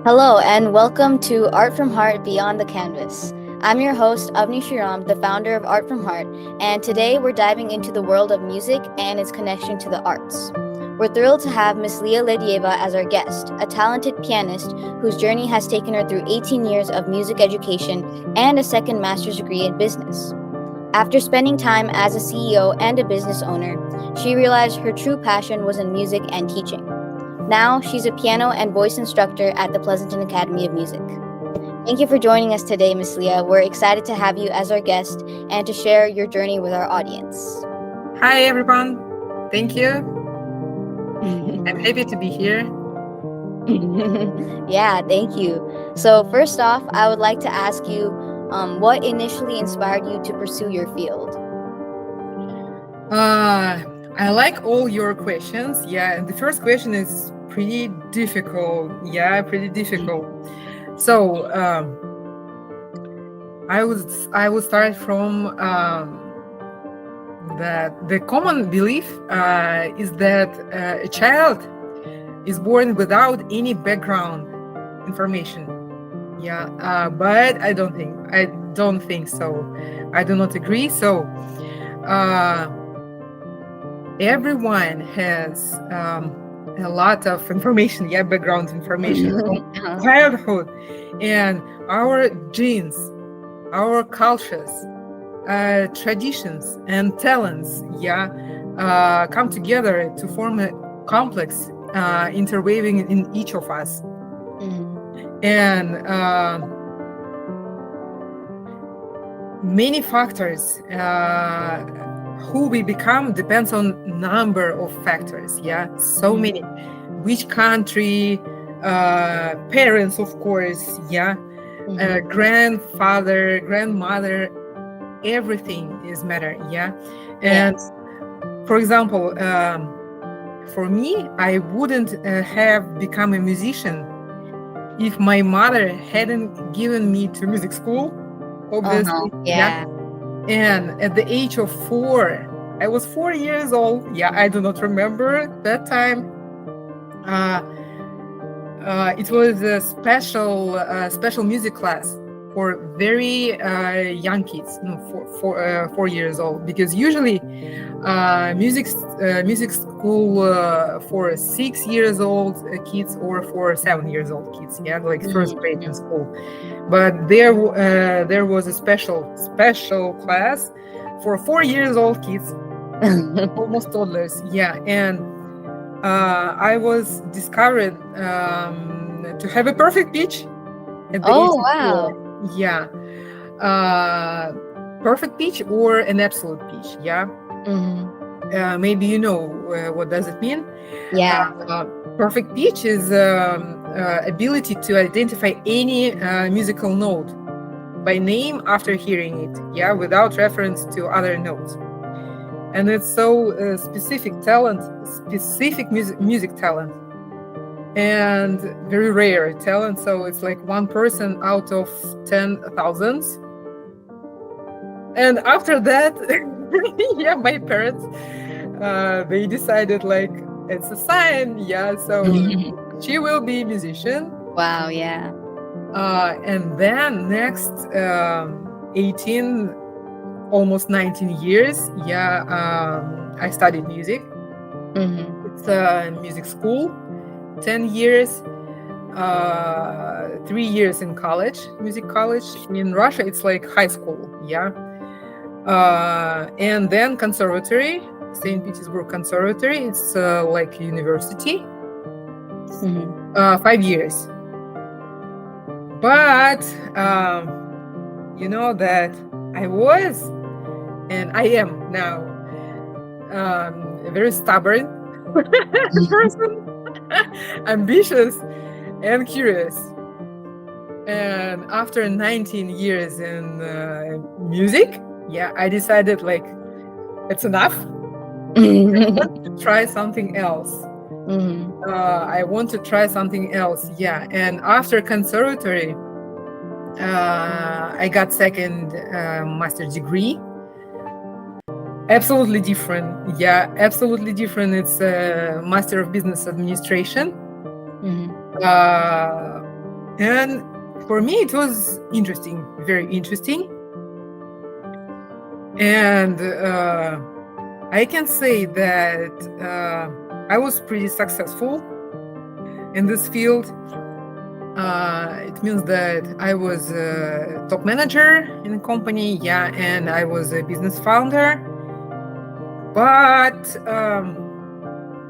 Hello, and welcome to Art from Heart Beyond the Canvas. I'm your host, Avni Shriram, the founder of Art from Heart, and today we're diving into the world of music and its connection to the arts. We're thrilled to have Miss Liya Ledyaeva as our guest, a talented pianist whose journey has taken her through 18 years of music education and a second master's degree in business. After spending time as a CEO and a business owner, she realized her true passion was in music and teaching. Now, she's a piano and voice instructor at the Pleasanton Academy of Music. Thank you for joining us today, Miss Liya. We're excited to have you as our guest and to share your journey with our audience. Hi, everyone. Thank you. I'm happy to be here. Yeah, thank you. So, first off, I would like to ask you what initially inspired you to pursue your field? I like all your questions. Yeah, and the first question is pretty difficult. Yeah, pretty difficult. So I would start from that the common belief is that a child is born without any background information. Yeah, but I don't think so. I do not agree. So everyone has a lot of information, background information from childhood, and our genes, our cultures, traditions, and talents, come together to form a complex interweaving in each of us. And many factors who we become depends on number of factors. So many. Which country, parents, of course, grandfather, grandmother, everything is matter. And for example, for me, I wouldn't have become a musician if my mother hadn't given me to music school, obviously. And at the age of 4, I was 4 years old. I do not remember that time. It was a special music class for very young kids, 4 years old, because usually music school for 6 years old kids or for 7 years old kids, like first grade in school. But there was a special class for 4 years old kids, almost toddlers. And I was discovered to have a perfect pitch at the age of 4. Perfect pitch or an absolute pitch. Maybe you know what does it mean. Perfect pitch is ability to identify any musical note by name after hearing it, without reference to other notes. And it's so specific music talent, and very rare talent. So it's like one person out of 10,000. And after that, my parents, they decided like it's a sign, so she will be a musician. Wow, and then next 18, almost 19 years, I studied music. It's a music school, 10 years, 3 years in college, music college. In Russia, it's like high school, and then conservatory, St. Petersburg Conservatory. It's like university, 5 years. But you know that I was, and I am now, a very stubborn person, ambitious and curious. And after 19 years in music, I decided like it's enough. I want to try something else. I want to try something else. And after conservatory, I got second master's degree. Absolutely different. Absolutely different. It's a Master of Business Administration. And for me, it was interesting, very interesting. And I can say that I was pretty successful in this field. It means that I was a top manager in the company, yeah, and I was a business founder. But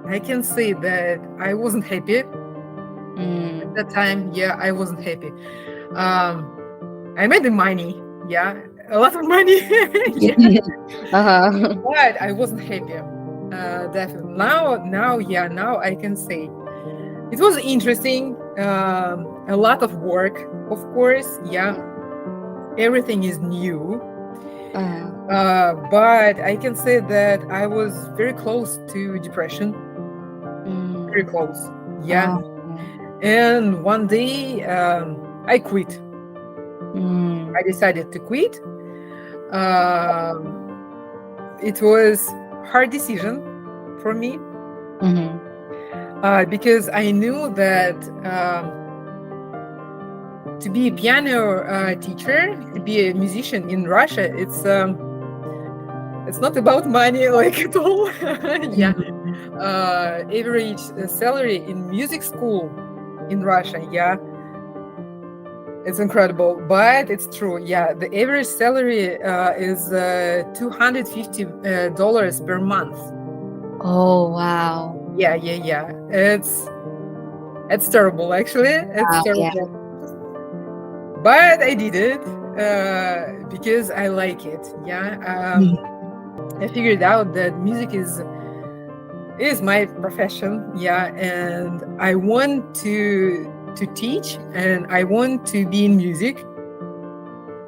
I can say that I wasn't happy at that time. Yeah, I wasn't happy. I made the money, yeah, a lot of money, yeah, but I wasn't happy. Definitely. Now I can say it was interesting. A lot of work, of course. Yeah, everything is new. But I can say that I was very close to depression. Very close. Yeah. And one day I quit. I decided to quit. It was hard decision for me because I knew that to be a piano teacher, to be a musician in Russia, it's not about money like at all. Yeah. Average salary in music school in Russia, yeah, it's incredible, but it's true. Yeah, the average salary is $250 per month. Oh, wow. Yeah. It's terrible, actually. It's terrible. Yeah. But I did it because I like it. Yeah. I figured out that music is my profession. Yeah, and I want to teach, and I want to be in music.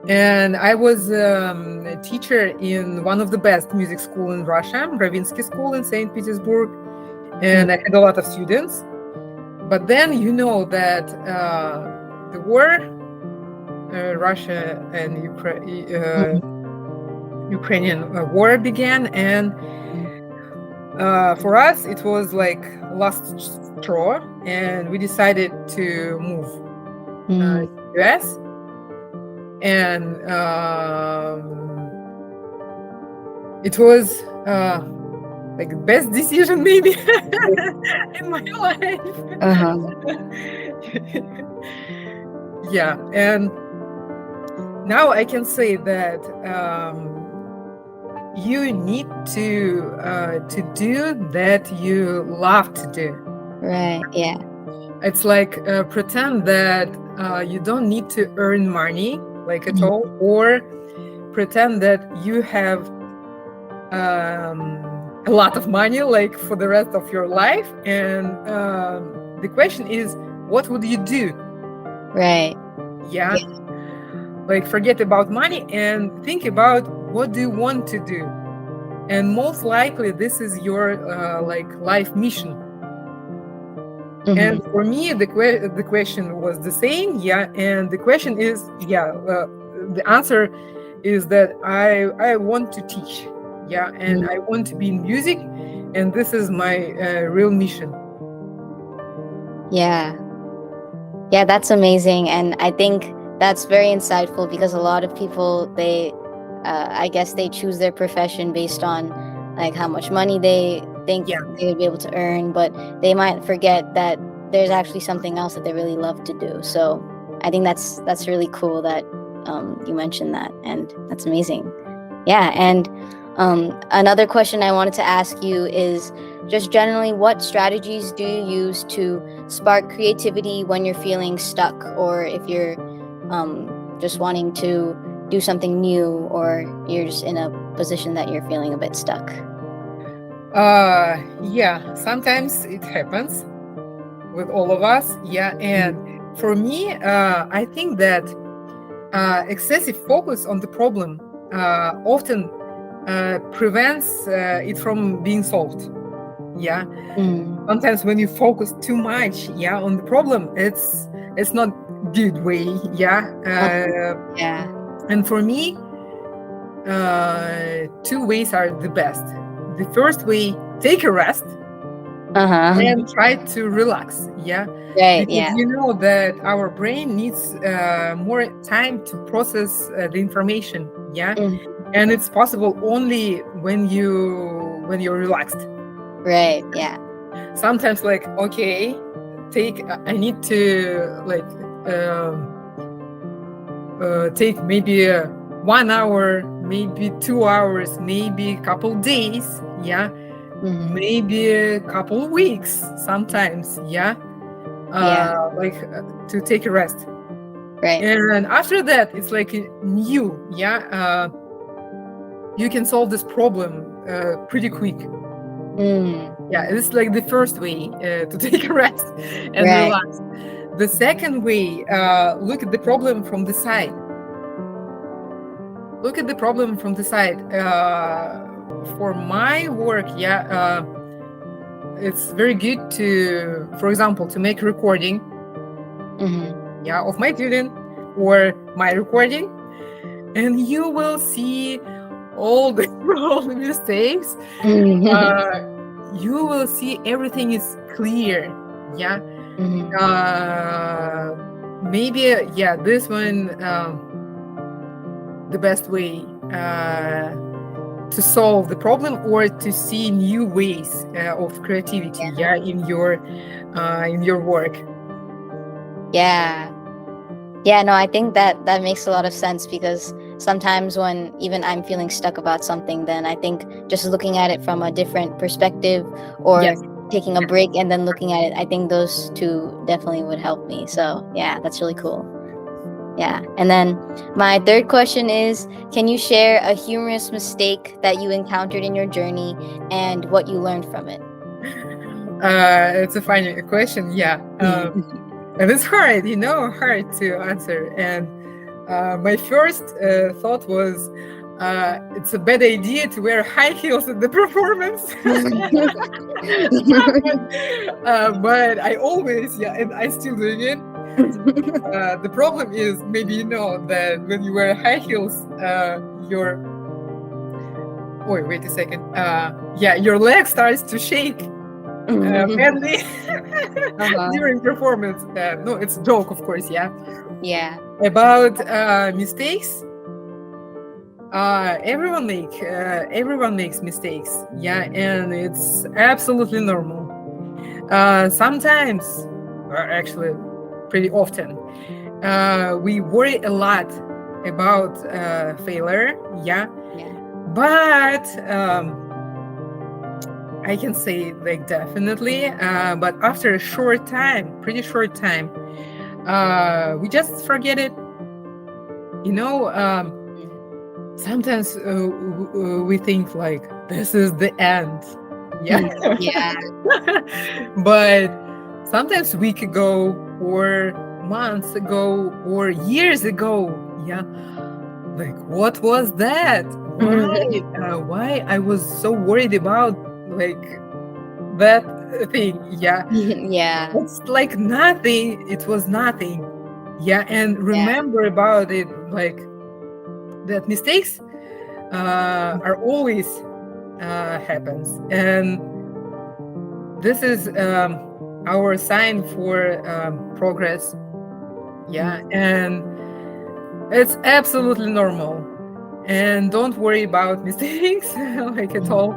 And I was a teacher in one of the best music school in Russia, Ravinsky School in St. Petersburg, and I had a lot of students. But then you know that the war, Russia and Ukrainian war began, and for us it was like last straw, and we decided to move to the US. And it was like the best decision maybe in my life. Yeah, and now I can say that you need to do that you love to do. Right. Yeah. It's like pretend that you don't need to earn money like at all, or pretend that you have a lot of money like for the rest of your life. And the question is, what would you do? Right. Yeah. Like forget about money and think about what do you want to do. And most likely this is your like life mission. And for me, the question was the same. Yeah. And the question is, the answer is that I want to teach. Yeah. And I want to be in music. And this is my real mission. Yeah. Yeah, that's amazing. And I think that's very insightful, because a lot of people, they, I guess they choose their profession based on like how much money they think they would be able to earn, but they might forget that there's actually something else that they really love to do. So I think that's really cool that you mentioned that, and that's amazing. Yeah. And another question I wanted to ask you is just generally, what strategies do you use to spark creativity when you're feeling stuck, or if you're just wanting to do something new, or you're just in a position that you're feeling a bit stuck? Yeah, sometimes it happens with all of us. Yeah. And for me, I think that excessive focus on the problem often prevents it from being solved. Yeah. Sometimes when you focus too much on the problem, it's not good way. Yeah. And for me, two ways are the best. The first way, take a rest. Uh-huh. and try to relax. Yeah, Right, because yeah. you know that our brain needs more time to process the information. Yeah, Mhm. and it's possible only when you're relaxed. Right, yeah. Sometimes, like, okay, I need to, like, take maybe 1 hour, maybe 2 hours, maybe a couple days. Yeah, Mhm. maybe a couple weeks sometimes. Yeah, Yeah, like, to take a rest. right. And after that, it's like new. Yeah, you can solve this problem pretty quick. Mm, Yeah, it's like the first way to take a rest and right. relax. The second way, look at the problem from the side. Look at the problem from the side. For my work, yeah, it's very good to, for example, to make a recording, Mhm. yeah, of my student or my recording, and you will see all the all the mistakes. Mhm. Uh, you will see everything is clear. Yeah. Mhm. Uh, Maybe, yeah, this one, the best way to solve the problem or to see new ways of creativity, yeah, in your work. Yeah. Yeah, no, I think that that makes a lot of sense because sometimes when even I'm feeling stuck about something, then I think just looking at it from a different perspective or Yes. taking a break and then looking at it, I think those two definitely would help me. So, yeah, that's really cool. Yeah. And then my third question is, can you share a humorous mistake that you encountered in your journey and what you learned from it? It's a funny question, yeah. And it's hard, hard to answer. And my first thought was, it's a bad idea to wear high heels at the performance. But I always, yeah, and I still doing it. The problem is, maybe you know that when you wear high heels, your wait a second. Yeah, your leg starts to shake badly Uh-huh. during performance. No, it's a joke, of course. Yeah. Yeah. About mistakes, everyone makes mistakes. Yeah, and it's absolutely normal. Sometimes, or actually, pretty often, we worry a lot about failure. Yeah, Yeah. but I can say, like, definitely. But after a short time, pretty short time, we just forget it. You know, sometimes we think like this is the end. Yeah. Yeah. But sometimes week ago or months ago or years ago, yeah, like, what was that? Why I was so worried about, like, that thing? Yeah, Yeah. it's like nothing. It was nothing. Yeah, and Yeah. remember about it, like, that mistakes are always happens, and this is our sign for progress. Yeah, and it's absolutely normal. And don't worry about mistakes, like, at all.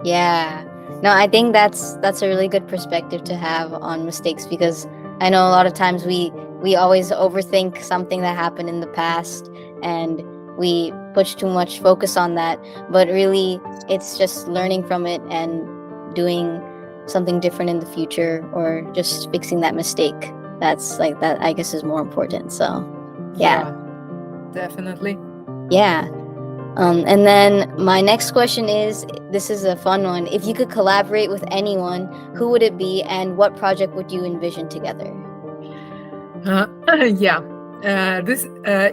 Yeah. No, I think that's a really good perspective to have on mistakes because I know a lot of times we always overthink something that happened in the past and we push too much focus on that, but really it's just learning from it and doing something different in the future or just fixing that mistake. That's like that I guess is more important. So, yeah. Yeah, definitely. Yeah. And then my next question is, this is a fun one. If you could collaborate with anyone, who would it be and what project would you envision together? uh, yeah, this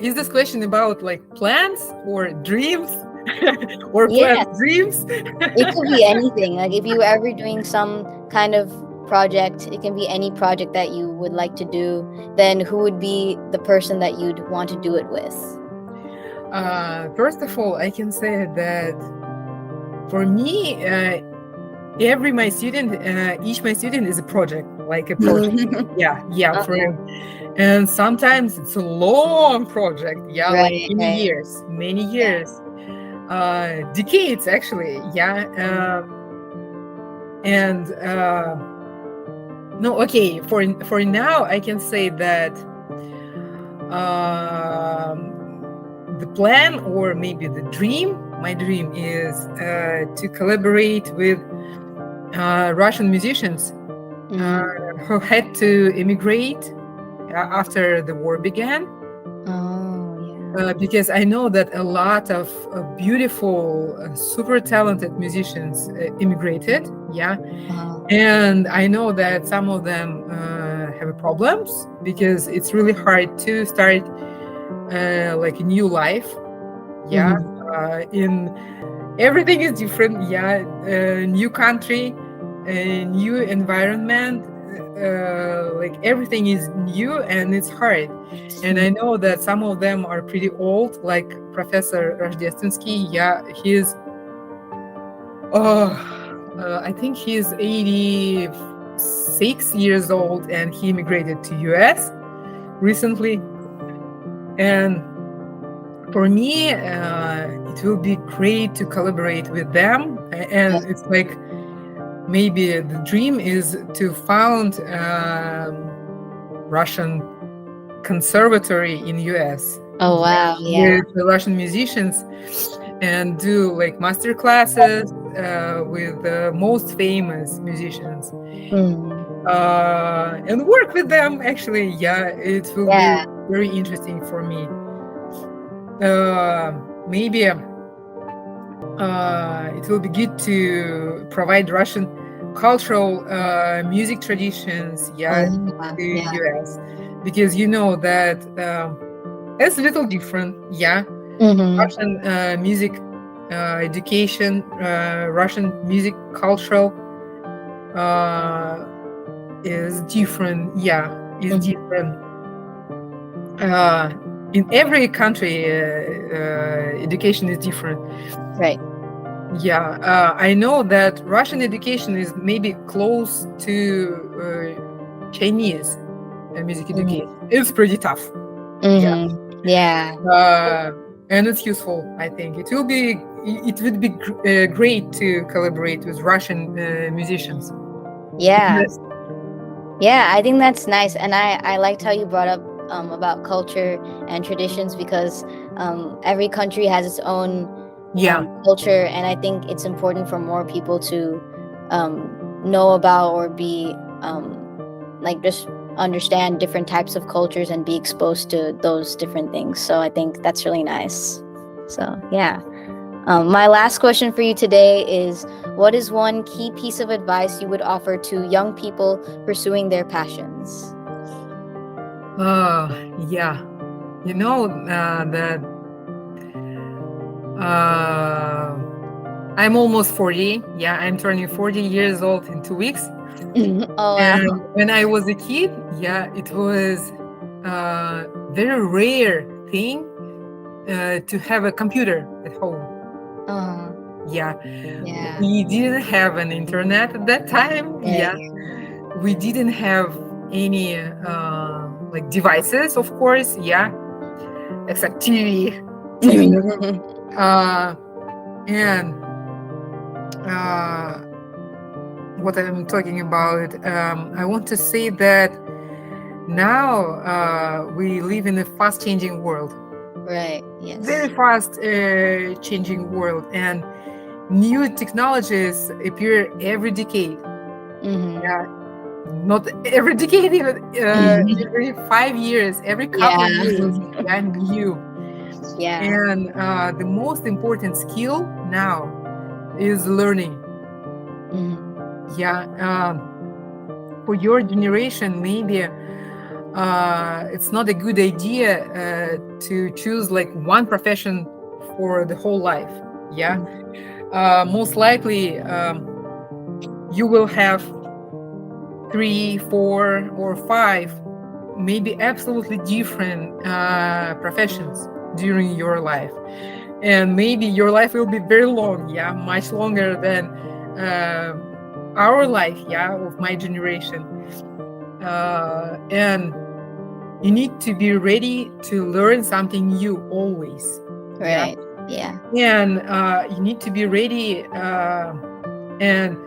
is this question about, like, plans or dreams, or Yeah, planned dreams? it could be anything. Like if you were ever doing some kind of project, it can be any project that you would like to do, then who would be the person that you'd want to do it with? First of all, I can say that for me, my student, each my student is a project, like a project. Yeah, for Okay. and sometimes it's a long project, like Right, many right. years, Yeah. decades actually, and no, okay, for now I can say that the plan, or maybe the dream, my dream is to collaborate with Russian musicians who had to immigrate after the war began, Oh, yeah. because I know that a lot of beautiful, super talented musicians immigrated, Uh-huh. and I know that some of them have problems because it's really hard to start like a new life, Mhm. in everything is different, new country, a new environment, like everything is new and it's hard. And I know that some of them are pretty old, like Professor Rождественский. He's I think he's 86 years old, and he immigrated to US recently. And for me, it will be great to collaborate with them. And it's like, maybe the dream is to found Russian conservatory in US. Oh, wow. Yeah. With the Russian musicians, and do like master classes with the most famous musicians, Mm. and work with them. Actually, it will be Yeah. very interesting for me. Maybe it will be good to provide Russian cultural music traditions, Oh, to yeah. US, because you know that it's a little different, Mhm. Russian music education, Russian music cultural is different, is Mhm. different. In every country, education is different. Right. I know that Russian education is maybe close to Chinese music education. It's pretty tough. Mhm. Yeah. And it's useful. I think it would be great to collaborate with Russian musicians. Yeah. Yes. Yeah, I think that's nice. And I liked how you brought up about culture and traditions, because every country has its own culture, and I think it's important for more people to know about, or be like just understand different types of cultures and be exposed to those different things. So I think that's really nice. So yeah. My last question for you today is, what is one key piece of advice you would offer to young people pursuing their passions? Yeah, you know that I'm almost 40. I'm turning 40 years old in 2 weeks. Oh, wow. And when I was a kid, it was very rare thing to have a computer at home. Yeah. We didn't have an internet at that time. Right. We didn't have any like devices, of course. Except TV. And what I'm talking about, I want to say that now we live in a fast changing world. Right. Yes. Very fast changing world, and new technologies appear every decade. Not every decade, even every 5 years, every couple of years, new. And the most important skill now is learning. For your generation, maybe it's not a good idea to choose like one profession for the whole life. Most likely you will have 3, 4, or 5 maybe absolutely different professions during your life, and maybe your life will be very long, much longer than our life, of my generation. And you need to be ready to learn something new always. Right. Yeah. And you need to be ready, and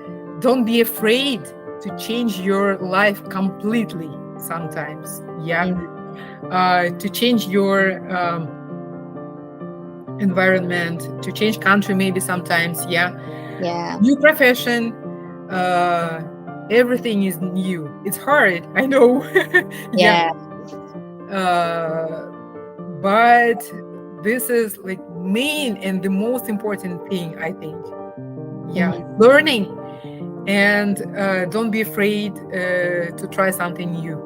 don't be afraid to change your life completely sometimes. To change your environment, to change country maybe sometimes. New profession, everything is new. It's hard, I know. But this is like main and the most important thing, I think. Learning, and don't be afraid to try something new,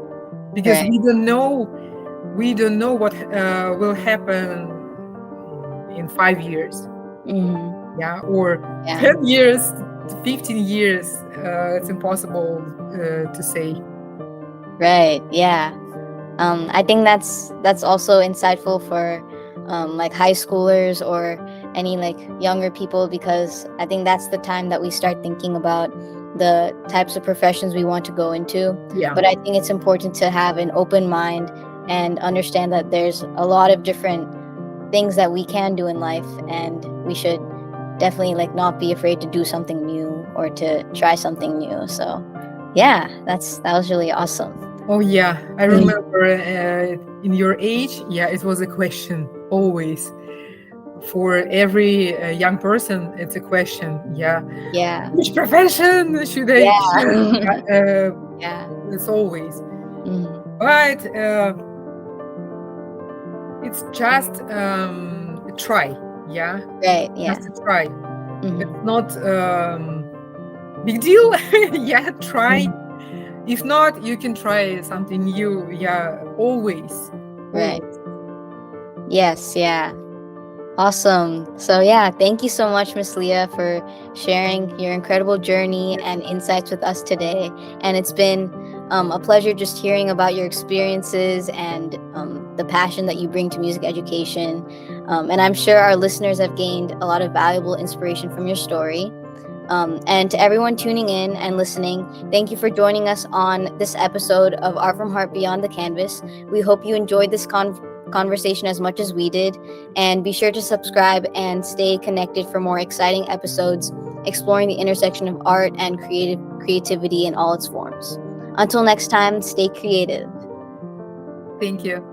because we don't know what will happen in 5 years, or 10 years, 15 years. It's impossible to say. Right. Yeah. I think that's also insightful for like high schoolers or any like younger people, because I think that's the time that we start thinking about the types of professions we want to go into. But I think it's important to have an open mind and understand that there's a lot of different things that we can do in life, and we should definitely like not be afraid to do something new or to try something new. So yeah, that was really awesome. Oh yeah, I remember in your age, it was a question always. For every young person, it's a question. Which profession should I choose? It's always. But it's just a try. Just a try. It's not big deal. Try. If not, you can try something new. Always. Right. Yes. Awesome. So thank you so much, Miss Liya, for sharing your incredible journey and insights with us today. And it's been a pleasure just hearing about your experiences and the passion that you bring to music education. And I'm sure our listeners have gained a lot of valuable inspiration from your story. And to everyone tuning in and listening, thank you for joining us on this episode of Art from Heart Beyond the Canvas. We hope you enjoyed this conversation as much as we did, and be sure to subscribe and stay connected for more exciting episodes exploring the intersection of art and creativity in all its forms. Until next time, stay creative. Thank you.